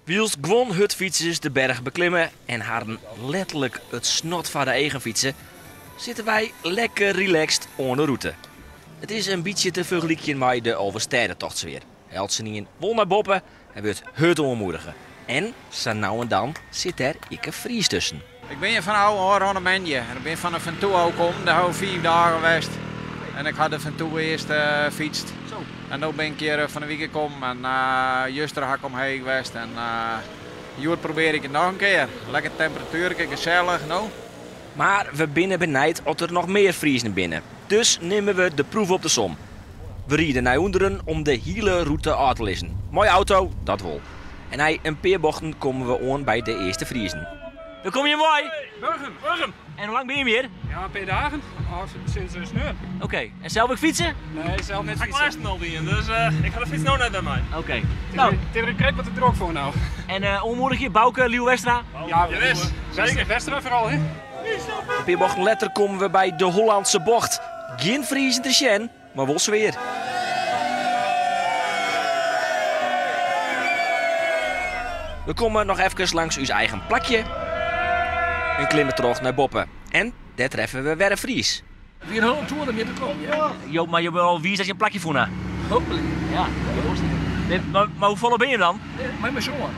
Wiels gewoon hutfietsers de berg beklimmen en hadden letterlijk het snot van de eigen fietsen, zitten wij lekker relaxed op de route. Het is een beetje te vergelijken met de Overstedentochtsweer. Helsenien won naar Boppen en wordt het onmoedigen. En, zo nou en dan, zit er een Fries tussen. Ik ben hier van oude rendement. Ik ben van de Van Toe ook om. Daar hou 4 dagen geweest. En ik had de Van Toe eerst fietst. Zo. En nu ben ik hier van de week gekomen en juster hak omheen geweest. En hier probeer ik het nog een keer. Lekker temperatuur, gezellig. Nou. Maar we binnen benijd of er nog meer Friesen binnen. Dus nemen we de proef op de som. We rieden naar onderen om de hele route uit te lezen. Mooie auto, dat wel. En na een paar bochten komen we aan bij de eerste Friesen. Dan kom je mooi. Burgum. En hoe lang ben je hier? Ja, een paar dagen. Sinds een sneur. Oké, en zelf ook fietsen? Nee, zelf net Ik fietsen. luister al die, dus ik ga de fiets nou net bij mij. Oké. Nou, het is een krijt wat er ook voor nou. En onmoedig je, Bouke, Lieuw Westra? Ja, je wist. Zeker. Westeren vooral, hè? Een paar bochten later komen we bij de Hollandse bocht. Geen Friesen te zien, maar wel sfeer. We komen nog even langs uw eigen plakje. En klimmen terug naar Boppen. En daar treffen we weer een Fries. Weer een hele tour meer te komen, ja. Jo, maar je wil al wie is dat je een plakje voor na? Hopelijk. Ja, maar hoe volle ben je dan? Met mijn zoon.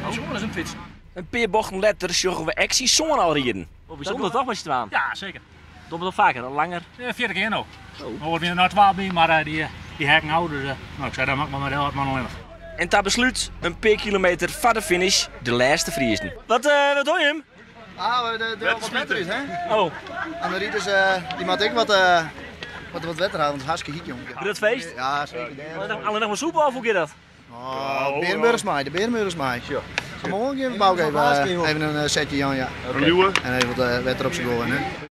Mijn zoon is een fiets. Een paar bochten later zorgen we actie zon al rieden. Wat bijzonder toch met je twaan? Ja, zeker. Doen we dat vaker, langer? 40 keer nou. We worden weer naar 12 bij, maar die hekken houden. Dus, nou, ik zei, dat maakt me maar heel hard man. En ta besluit, een paar kilometer van de finish, de laatste Friesen. Wat doe je hem? Ah, de wat wetter is, hè? Oh, En de rieders, die moet ik wat wetter houden, want het is hartstikke hiet, jongen. doe dat feest? Ja, zeker. Alleen nog maar soep of hoe gaat dat? Oh, de berenburgers mij. Kom maar, even een setje, Jan, ja. En even wat wetter op zijn goal, hè.